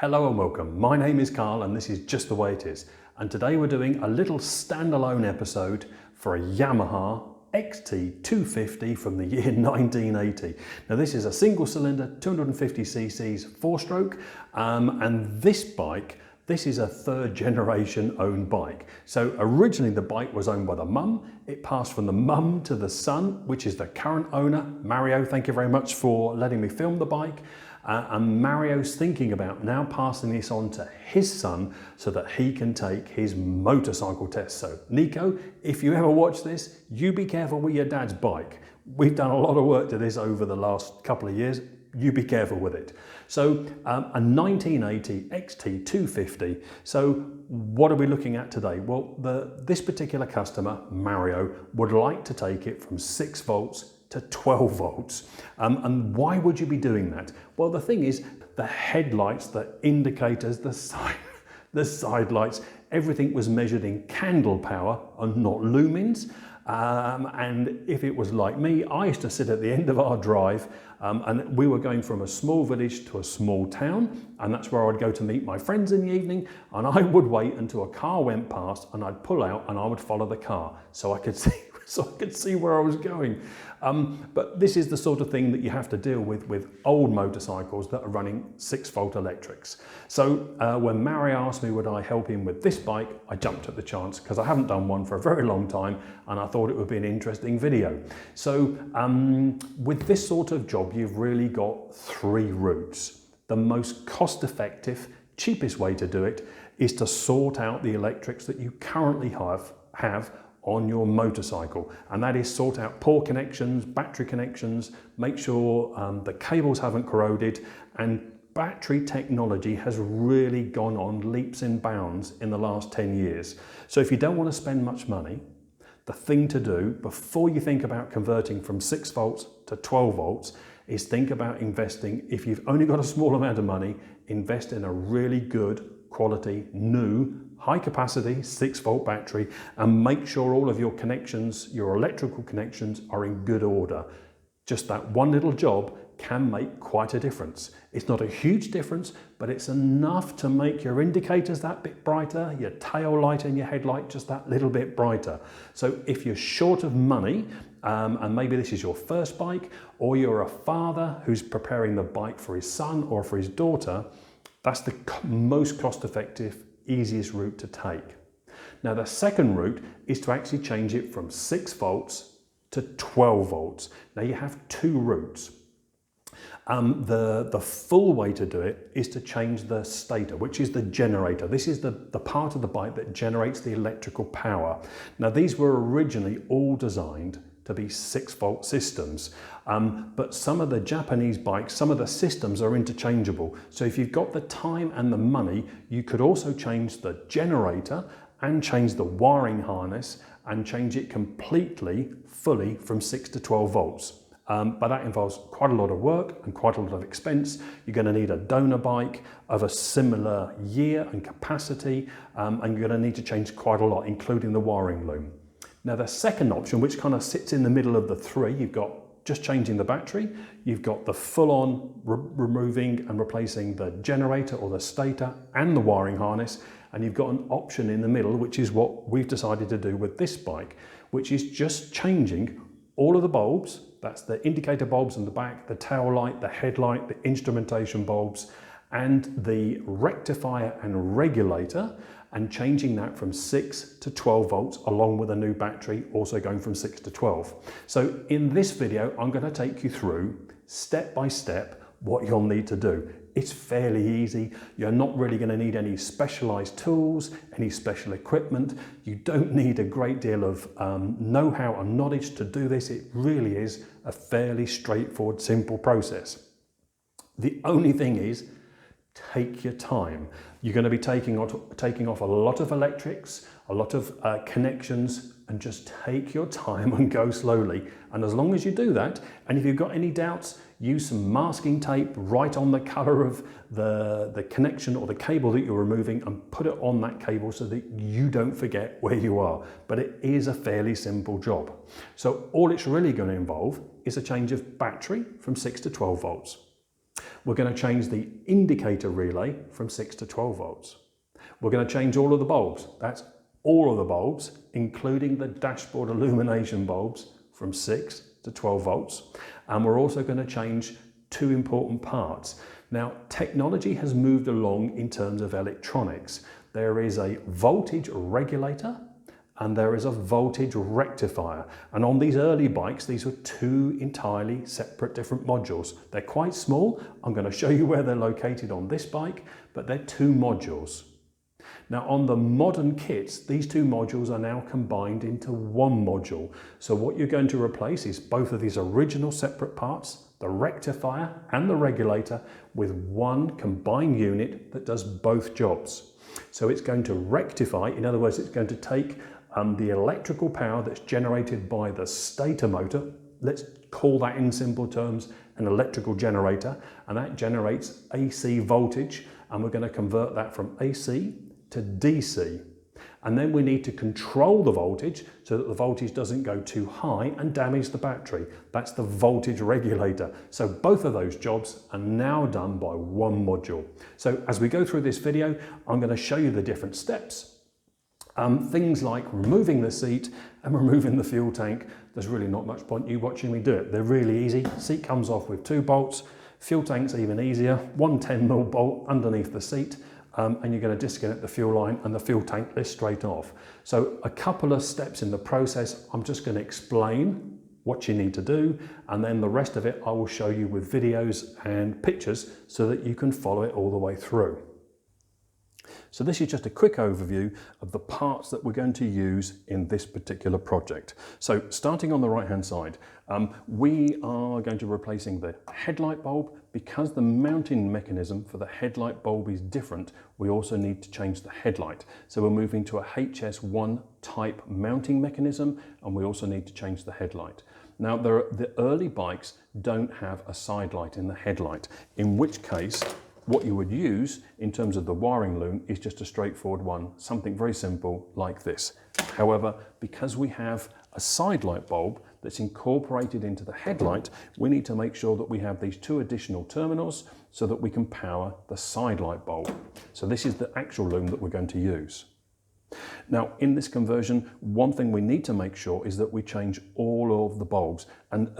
Hello and welcome. My name is Carl and this is Just the Way It Is. And today we're doing a little standalone episode for a Yamaha XT250 from the year 1980. Now this is a single cylinder, 250cc's 4-stroke, and this bike, this is a third generation owned bike. So originally the bike was owned by the mum. It passed from the mum to the son, which is the current owner, Mario. Thank you very much for letting me film the bike. And Mario's thinking about now passing this on to his son so that he can take his motorcycle test. So Nico, if you ever watch this, you be careful with your dad's bike. We've done a lot of work to this over the last couple of years. You be careful with it. So a 1980 XT250. So what are we looking at today? Well, this particular customer, Mario, would like to take it from 6 volts to 12 volts. And why would you be doing that? Well, the thing is, the headlights, the indicators, the side lights, everything was measured in candle power and not lumens. And if it was like me, I used to sit at the end of our drive and we were going from a small village to a small town, and that's where I'd go to meet my friends in the evening, and I would wait until a car went past and I'd pull out and I would follow the car so I could see where I was going. But this is the sort of thing that you have to deal with old motorcycles that are running 6-volt electrics. So when Mario asked me would I help him with this bike, I jumped at the chance because I haven't done one for a very long time and I thought it would be an interesting video. So with this sort of job, you've really got 3 routes. The most cost-effective, cheapest way to do it is to sort out the electrics that you currently have on your motorcycle, and that is sort out poor connections, battery connections, make sure the cables haven't corroded, and battery technology has really gone on leaps and bounds in the last 10 years. So if you don't want to spend much money, the thing to do before you think about converting from 6 volts to 12 volts is think about investing. If you've only got a small amount of money, invest in a really good quality, new, high capacity 6-volt battery, and make sure all of your connections, your electrical connections, are in good order. Just that one little job can make quite a difference. It's not a huge difference, but it's enough to make your indicators that bit brighter, your tail light and your headlight just that little bit brighter. So if you're short of money, and maybe this is your first bike, or you're a father who's preparing the bike for his son or for his daughter, that's the most cost-effective, easiest route to take. Now the second route is to actually change it from 6 volts to 12 volts. Now you have 2 routes. The full way to do it is to change the stator, which is the generator. This is the part of the bike that generates the electrical power. Now these were originally all designed to be 6-volt systems. But some of the Japanese bikes, some of the systems are interchangeable. So if you've got the time and the money, you could also change the generator and change the wiring harness and change it completely, fully from 6 to 12 volts. But that involves quite a lot of work and quite a lot of expense. You're going to need a donor bike of a similar year and capacity, and you're going to need to change quite a lot, including the wiring loom. Now the second option, which kind of sits in the middle of the 3, you've got just changing the battery, you've got the full-on removing and replacing the generator or the stator and the wiring harness, and you've got an option in the middle, which is what we've decided to do with this bike, which is just changing all of the bulbs. That's the indicator bulbs in the back, the tail light, the headlight, the instrumentation bulbs, and the rectifier and regulator, and changing that from 6 to 12 volts along with a new battery, also going from 6 to 12. So in this video, I'm going to take you through step by step what you'll need to do. It's fairly easy. You're not really going to need any specialized tools, any special equipment. You don't need a great deal of know-how and knowledge to do this. It really is a fairly straightforward, simple process. The only thing is, take your time. You're going to be taking off a lot of electrics, a lot of connections, and just take your time and go slowly. And as long as you do that, and if you've got any doubts, use some masking tape right on the colour of the connection or the cable that you're removing and put it on that cable so that you don't forget where you are. But it is a fairly simple job. So all it's really going to involve is a change of battery from 6 to 12 volts. We're going to change the indicator relay from 6 to 12 volts. We're going to change all of the bulbs. That's all of the bulbs, including the dashboard illumination bulbs, from 6 to 12 volts. And we're also going to change two important parts. Now, technology has moved along in terms of electronics. There is a voltage regulator and there is a voltage rectifier. And on these early bikes, these were two entirely separate different modules. They're quite small. I'm going to show you where they're located on this bike, but they're two modules. Now, on the modern kits, these two modules are now combined into one module. So what you're going to replace is both of these original separate parts, the rectifier and the regulator, with one combined unit that does both jobs. So it's going to rectify, in other words, it's going to take the electrical power that's generated by the stator motor, let's call that in simple terms an electrical generator, and that generates AC voltage, and we're going to convert that from AC to DC. And then we need to control the voltage so that the voltage doesn't go too high and damage the battery. That's the voltage regulator. So both of those jobs are now done by one module. So as we go through this video, I'm going to show you the different steps. Things like removing the seat and removing the fuel tank. There's really not much point you watching me do it. They're really easy. Seat comes off with 2 bolts. Fuel tank's even easier. One 10mm bolt underneath the seat. And you're going to disconnect the fuel line and the fuel tank lifts straight off. So a couple of steps in the process, I'm just going to explain what you need to do, and then the rest of it I will show you with videos and pictures so that you can follow it all the way through. So this is just a quick overview of the parts that we're going to use in this particular project. So starting on the right hand side, we are going to be replacing the headlight bulb. Because the mounting mechanism for the headlight bulb is different, we also need to change the headlight. So we're moving to a HS1 type mounting mechanism, and we also need to change the headlight. Now the early bikes don't have a side light in the headlight, in which case what you would use in terms of the wiring loom is just a straightforward one, something very simple like this. However, because we have a side light bulb that's incorporated into the headlight, we need to make sure that we have these 2 additional terminals so that we can power the side light bulb. So this is the actual loom that we're going to use. Now, in this conversion, one thing we need to make sure is that we change all of the bulbs. And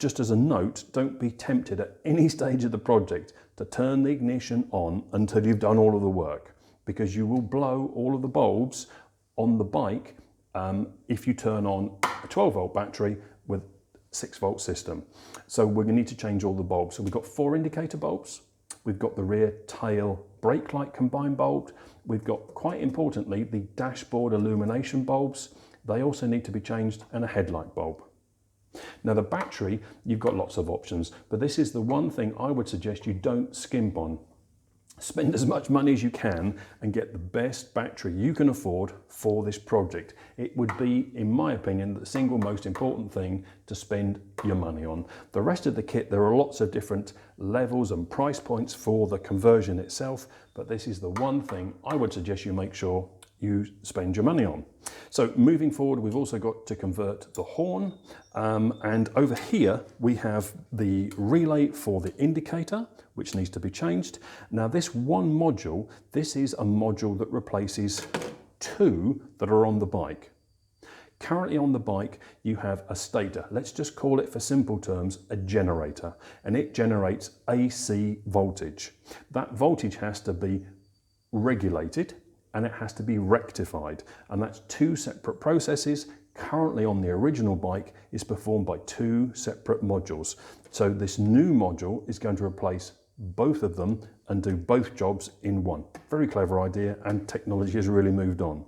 just as a note, don't be tempted at any stage of the project to turn the ignition on until you've done all of the work, because you will blow all of the bulbs on the bike if you turn on a 12-volt battery with 6-volt system. So we're going to need to change all the bulbs. So we've got 4 indicator bulbs, we've got the rear tail brake light combined bulb, we've got, quite importantly, the dashboard illumination bulbs. They also need to be changed, and a headlight bulb. Now the battery, you've got lots of options, but this is the one thing I would suggest you don't skimp on. Spend as much money as you can and get the best battery you can afford for this project. It would be, in my opinion, the single most important thing to spend your money on. The rest of the kit, there are lots of different levels and price points for the conversion itself, but this is the one thing I would suggest you make sure you spend your money on. So moving forward, we've also got to convert the horn, and over here we have the relay for the indicator, which needs to be changed. Now this one module, this is a module that replaces 2 that are on the bike. Currently on the bike you have a stator, let's just call it for simple terms a generator, and it generates AC voltage. That voltage has to be regulated and it has to be rectified, and that's 2 separate processes. Currently on the original bike is performed by 2 separate modules. So this new module is going to replace both of them and do both jobs in one. Very clever idea, and technology has really moved on.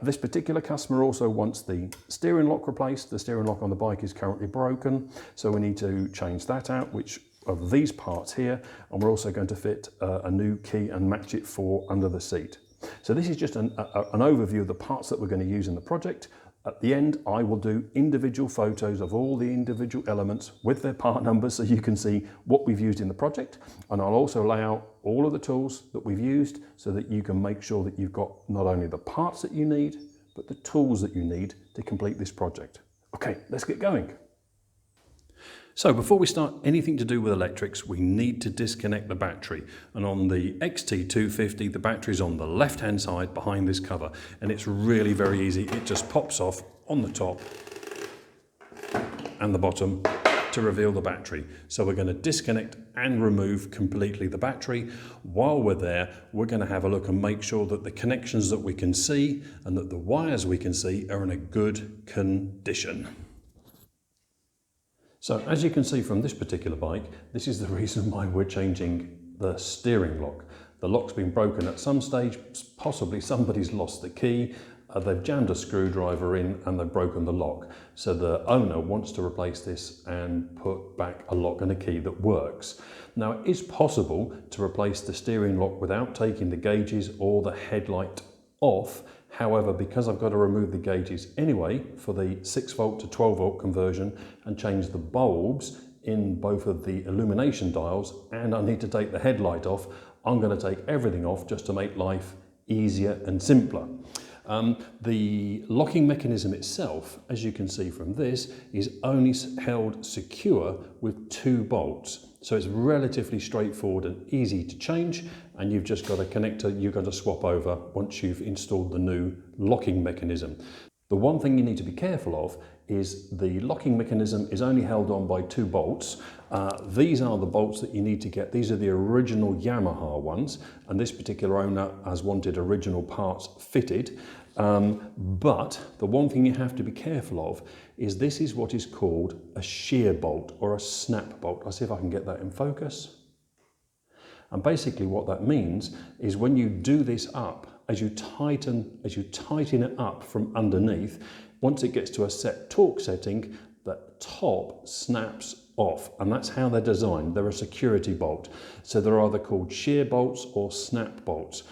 This particular customer also wants the steering lock replaced. The steering lock on the bike is currently broken, so we need to change that out, which of these parts here, and we're also going to fit a new key and match it for under the seat. So this is just an overview of the parts that we're going to use in the project. At the end, I will do individual photos of all the individual elements with their part numbers so you can see what we've used in the project, and I'll also lay out all of the tools that we've used so that you can make sure that you've got not only the parts that you need, but the tools that you need to complete this project. Okay, let's get going. So before we start anything to do with electrics, we need to disconnect the battery. And on the XT250, the battery's on the left-hand side behind this cover. And it's really very easy. It just pops off on the top and the bottom to reveal the battery. So we're going to disconnect and remove completely the battery. While we're there, we're going to have a look and make sure that the connections that we can see and that the wires we can see are in a good condition. So as you can see from this particular bike, this is the reason why we're changing the steering lock. The lock's been broken at some stage, possibly somebody's lost the key, they've jammed a screwdriver in and they've broken the lock. So the owner wants to replace this and put back a lock and a key that works. Now it is possible to replace the steering lock without taking the gauges or the headlight off. However, because I've got to remove the gauges anyway for the 6 volt to 12 volt conversion and change the bulbs in both of the illumination dials, and I need to take the headlight off, I'm going to take everything off just to make life easier and simpler. The locking mechanism itself, as you can see from this, is only held secure with 2 bolts. So it's relatively straightforward and easy to change, and you've just got a connector you've got to swap over once you've installed the new locking mechanism. The one thing you need to be careful of is the locking mechanism is only held on by 2 bolts. These are the bolts that you need to get. These are the original Yamaha ones, and this particular owner has wanted original parts fitted. But the one thing you have to be careful of is this is what is called a shear bolt or a snap bolt. I'll see if I can get that in focus. And basically what that means is when you do this up, as you tighten it up from underneath, once it gets to a set torque setting, the top snaps off, and that's how they're designed. They're a security bolt. So they're either called shear bolts or snap bolts.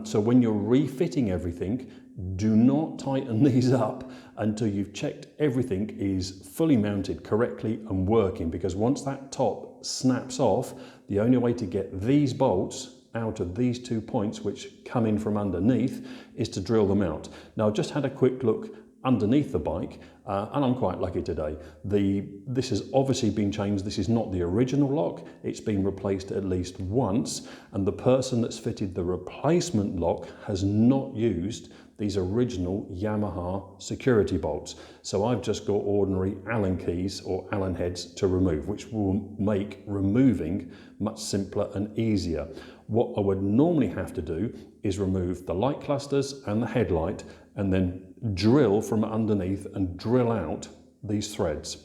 So when you're refitting everything, do not tighten these up until you've checked everything is fully mounted correctly and working, because once that top snaps off, the only way to get these bolts out of these 2 points which come in from underneath is to drill them out. Now I've just had a quick look underneath the bike and I'm quite lucky today. This has obviously been changed. This is not the original lock. It's been replaced at least once, and the person that's fitted the replacement lock has not used these original Yamaha security bolts. So I've just got ordinary Allen keys or Allen heads to remove, which will make removing much simpler and easier. What I would normally have to do is remove the light clusters and the headlight and then drill from underneath and drill out these threads.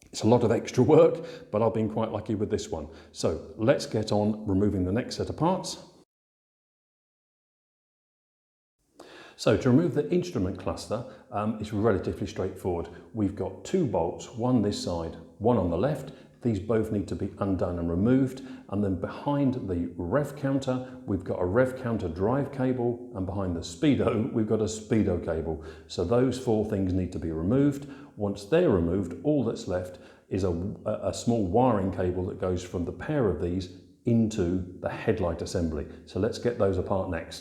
It's a lot of extra work, but I've been quite lucky with this one. So let's get on removing the next set of parts. So to remove the instrument cluster, it's relatively straightforward. We've got 2 bolts, one this side, one on the left. These both need to be undone and removed. And then behind the rev counter, we've got a rev counter drive cable, and behind the speedo, we've got a speedo cable. So those 4 things need to be removed. Once they're removed, all that's left is a small wiring cable that goes from the pair of these into the headlight assembly. So let's get those apart next.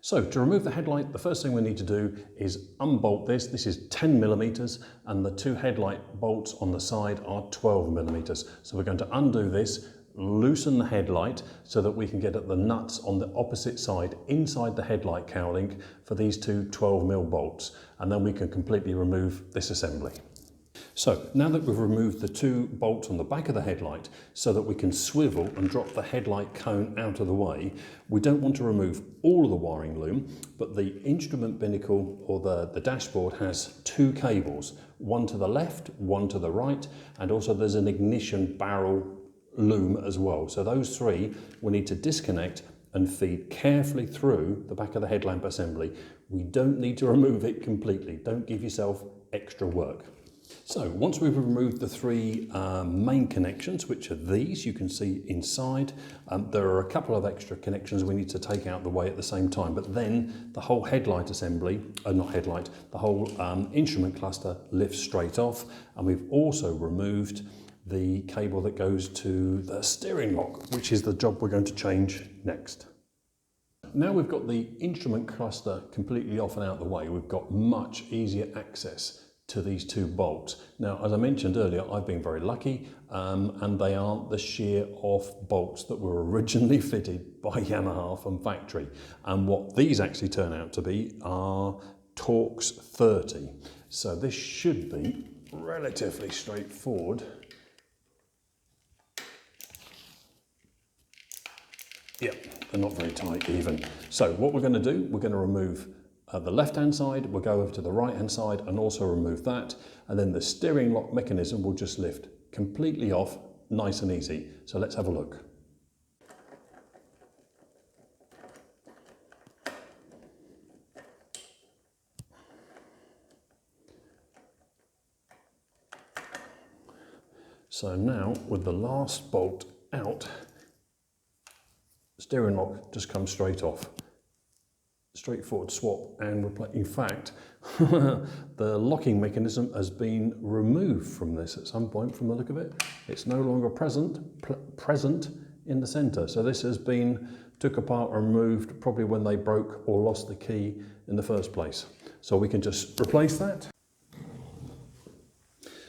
So to remove the headlight, the first thing we need to do is unbolt this. This is 10 millimeters, and the 2 headlight bolts on the side are 12 millimeters. So we're going to undo this, loosen the headlight so that we can get at the nuts on the opposite side inside the headlight cowling for these 2 12mm bolts, and then we can completely remove this assembly. So now that we've removed the 2 bolts on the back of the headlight so that we can swivel and drop the headlight cone out of the way, we don't want to remove all of the wiring loom, but the instrument binnacle or the dashboard has 2 cables, one to the left, one to the right, and also there's an ignition barrel loom as well. So those 3 we need to disconnect and feed carefully through the back of the headlamp assembly. We don't need to remove it completely. Don't give yourself extra work. So once we've removed the 3 main connections, which are these, you can see inside, there are a couple of extra connections we need to take out the way at the same time, but then the whole headlight assembly, the whole instrument cluster lifts straight off, and we've also removed the cable that goes to the steering lock, which is the job we're going to change next. Now we've got the instrument cluster completely off and out the way, we've got much easier access to these two bolts. Now, as I mentioned earlier, I've been very lucky, and they aren't the shear off bolts that were originally fitted by Yamaha from factory. And what these actually turn out to be are Torx 30. So this should be relatively straightforward. Yeah, they're not very tight even. So what we're going to do, we're going to remove the left-hand side, we'll go over to the right-hand side and also remove that, and then the steering lock mechanism will just lift completely off, nice and easy. So let's have a look. So now, with the last bolt out, steering lock just comes straight off. Straightforward swap, and in fact the locking mechanism has been removed from this at some point from the look of it. It's no longer present in the center, so this has been took apart and removed probably when they broke or lost the key in the first place. So we can just replace that.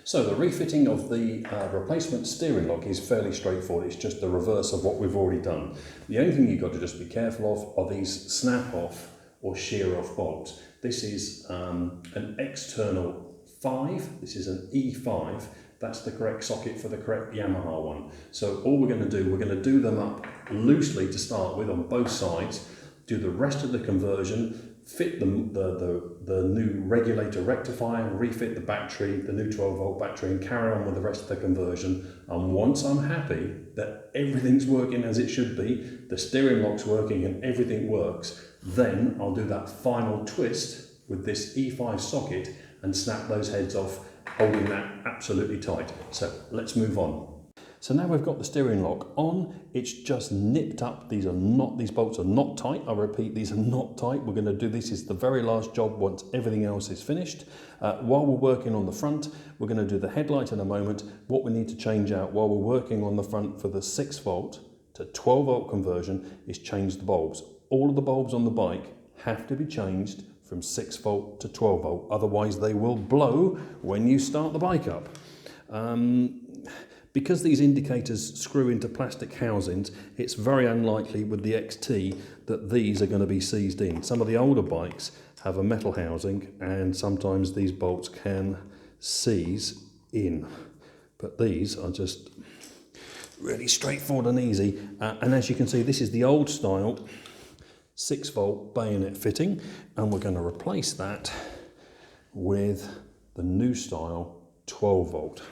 So the refitting of the replacement steering lock is fairly straightforward. It's just the reverse of what we've already done. The only thing you've got to just be careful of are these snap off or shear off bolts. This is an external 5, this is an E5, that's the correct socket for the correct Yamaha one. So all we're going to do, we're going to do them up loosely to start with on both sides, do the rest of the conversion, fit the new regulator rectifier, refit the battery, the new 12-volt battery, and carry on with the rest of the conversion. And once I'm happy that everything's working as it should be, the steering lock's working and everything works, then I'll do that final twist with this E5 socket and snap those heads off, holding that absolutely tight. So let's move on. So now we've got the steering lock on, it's just nipped up. These bolts are not tight. I repeat, these are not tight. We're going to do this is the very last job once everything else is finished. While we're working on the front, we're going to do the headlight in a moment. What we need to change out while we're working on the front for the 6-volt to 12-volt conversion is change the bulbs. All of the bulbs on the bike have to be changed from 6-volt to 12-volt, otherwise they will blow when you start the bike up. Because these indicators screw into plastic housings, it's very unlikely with the XT that these are going to be seized in. Some of the older bikes have a metal housing and sometimes these bolts can seize in. But these are just really straightforward and easy. And as you can see, this is the old style 6-volt bayonet fitting, and we're going to replace that with the new style 12-volt.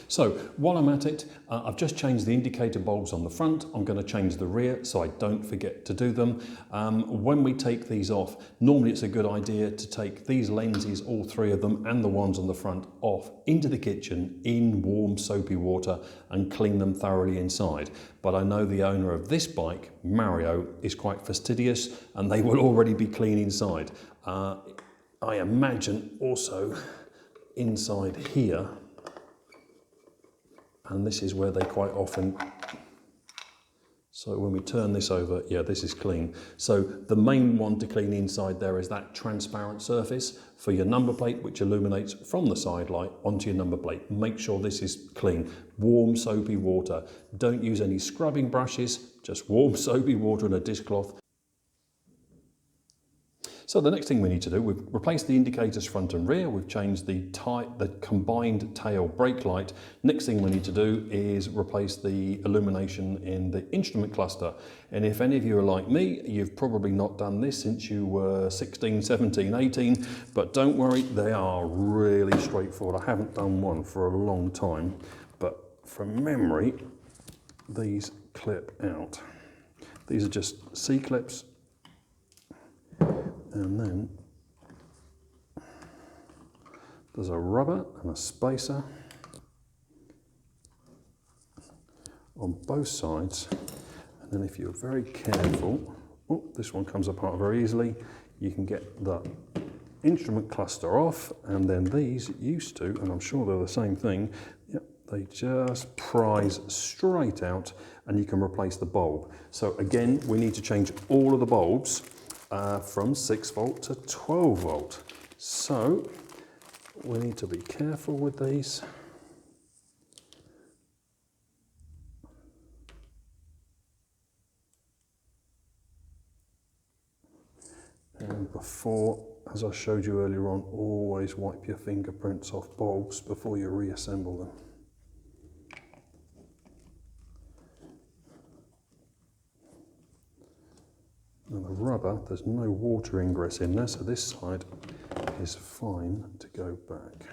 So while I'm at it, I've just changed the indicator bulbs on the front. I'm going to change the rear so I don't forget to do them. When we take these off, normally it's a good idea to take these lenses, all 3 of them, and the ones on the front off into the kitchen in warm soapy water and clean them thoroughly inside. But I know the owner of this bike, Mario, is quite fastidious and they will already be clean inside. I imagine also inside here, and this is where they quite often, so when we turn this over, yeah, this is clean. So the main one to clean inside there is that transparent surface for your number plate, which illuminates from the side light onto your number plate. Make sure this is clean. Warm soapy water. Don't use any scrubbing brushes, just warm soapy water and a dishcloth. So the next thing we need to do, we've replaced the indicators front and rear, we've changed the combined tail brake light. Next thing we need to do is replace the illumination in the instrument cluster. And if any of you are like me, you've probably not done this since you were 16, 17, 18, but don't worry, they are really straightforward. I haven't done one for a long time, but from memory, these clip out. These are just C-clips. And then there's a rubber and a spacer on both sides. And then if you're very careful, oh, this one comes apart very easily. You can get the instrument cluster off, and then these used to, and I'm sure they're the same thing, yep, they just prise straight out and you can replace the bulb. So again, we need to change all of the bulbs. from 6 volt to 12 volt. So we need to be careful with these. And before, as I showed you earlier on, always wipe your fingerprints off bulbs before you reassemble them. Now the rubber, there's no water ingress in there, so this side is fine to go back.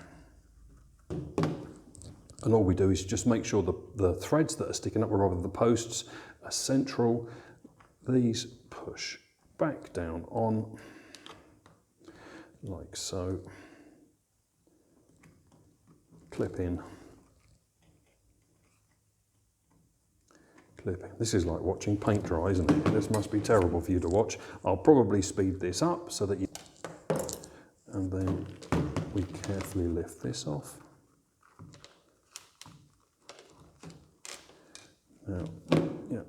And all we do is just make sure the threads that are sticking up, or rather the posts, are central. These push back down on, like so. Clip in. Clipping. This is like watching paint dry, isn't it? This must be terrible for you to watch. I'll probably speed this up so that you... And then we carefully lift this off. Now, yeah,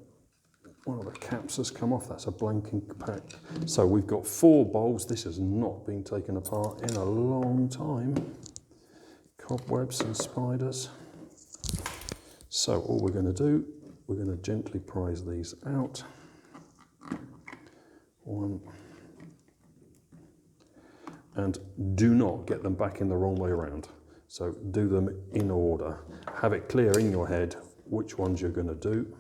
one of the caps has come off. That's a blanking pack. So we've got 4 bulbs. This has not been taken apart in a long time. Cobwebs and spiders. So all we're going to do, we're going to gently prise these out. 1. And do not get them back in the wrong way around. So do them in order. Have it clear in your head which ones you're going to do.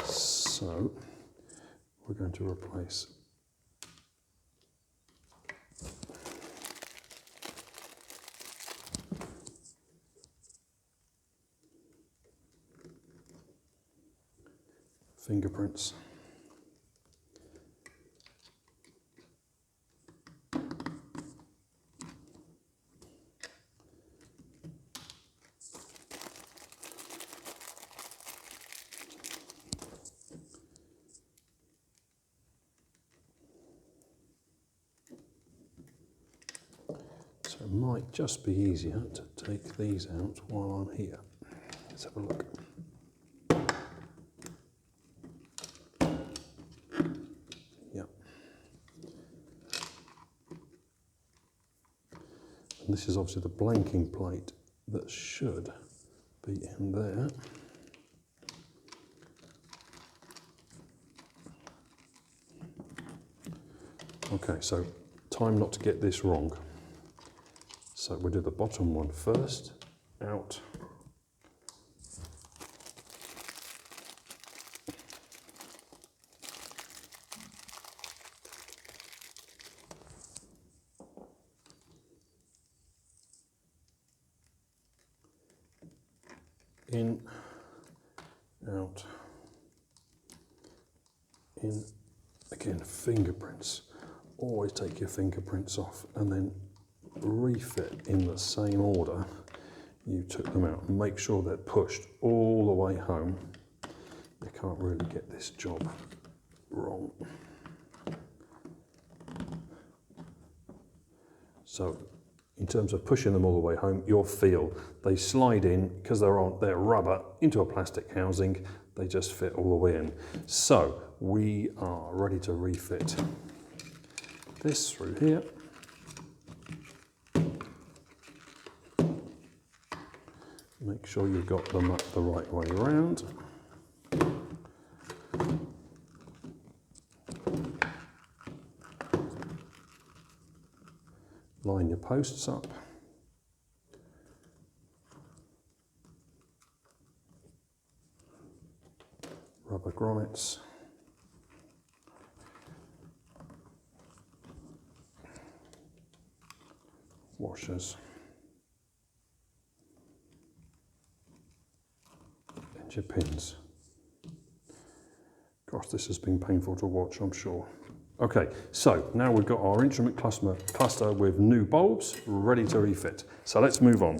So we're going to replace fingerprints. So it might just be easier to take these out while I'm here. Let's have a look. This is obviously the blanking plate that should be in there. Okay, so time not to get this wrong. So we'll do the bottom one first, out. In, out, in, again, fingerprints. Always take your fingerprints off and then refit in the same order you took them out. Make sure they're pushed all the way home. You can't really get this job wrong. So, in terms of pushing them all the way home, you'll feel they slide in because they're rubber into a plastic housing. They just fit all the way in. So we are ready to refit this through here. Make sure you've got them up the right way around. Line your posts up. Rubber grommets. Washers. And your pins. Gosh, this has been painful to watch, I'm sure. Okay, so now we've got our instrument cluster with new bulbs ready to refit. So let's move on.